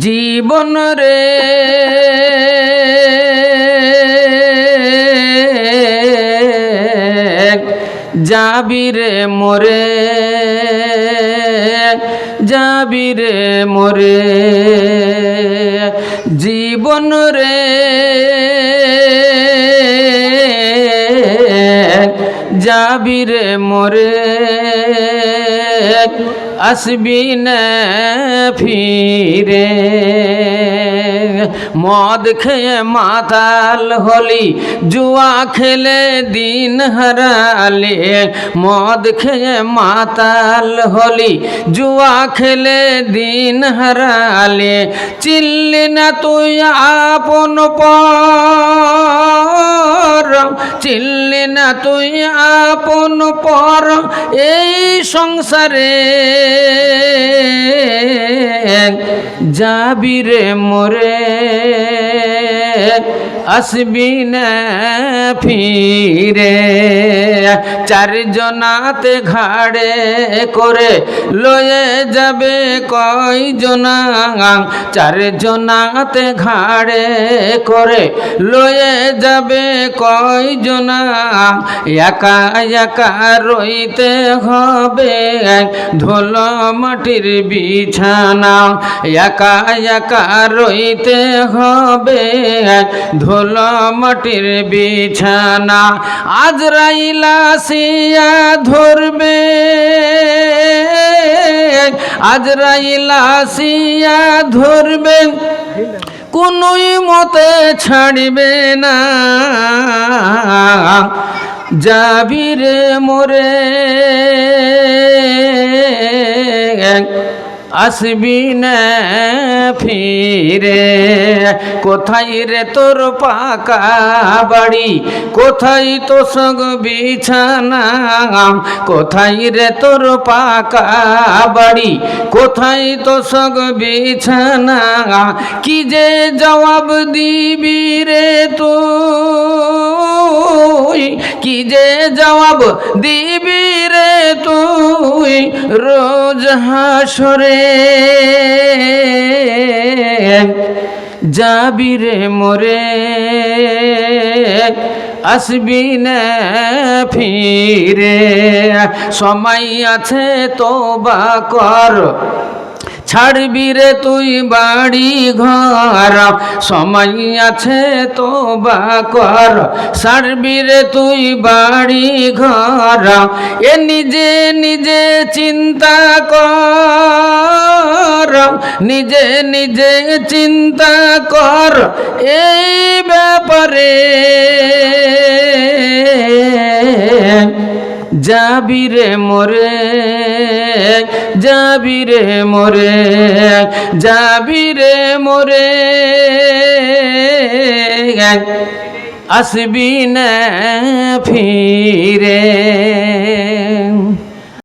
জীবন রে যাবি রে মোরে, যাবি রে মোরে, জীবন রে যাবি রে মোরে, আসবি না ফিরে। মদ খেয়ে মাতাল হলি, জুয়া খেলে দিন হারালে। মদ খেয়ে মাতাল হলি, জুয়া খেলে দিন হারালে। চিনলি না তুই আপন পর, চিনলি না তুই আপন পর এই সংসারে। যাবি রে মোরে, আসবি না ফিরে। চারজনাতে ঘাড়ে করে লয়ে যাবে কয়জনা, চারজনাতে ঘাড়ে করে লয়ে যাবে কয়জনা। একা একা রইতে হবে ধুল মাটির বিছানা, একা একা রইতে হবে ধুল মাটির বিছানা। আজরাইল আসিয়া ধরবে, আজরাইল আসিয়া ধরবে, কোনই মতে ছাড়বে না। যাবি রে মোরে, আসবি না ফিরে। কোথায় রে তোর পাকা বাড়ি, কোথায় তো সগ বিছানা, কোথায় রে তোর পাকা বাড়ি, কোথায় তো সগ বিছানা। কি যে জবাব দিবি রে তুই, কি যে জবাব দিবি রে তুই রোজ হাসরে। যাবি রে মোরে, আসবি না ফিরে। সময় আছে তওবা কর, ছাড়বি রে তুই বাড়ি ঘর। সময় আছে তওবা কর, ছাড়বি রে তুই বাড়ি ঘর। এ নিজে নিজে চিন্তা কর, নিজে নিজে চিন্তা কর এই ব্যাপারে। যাবি রে মোরে, যাবি রে মোরে, যাবি রে মোরে, আসবি না ফিরে।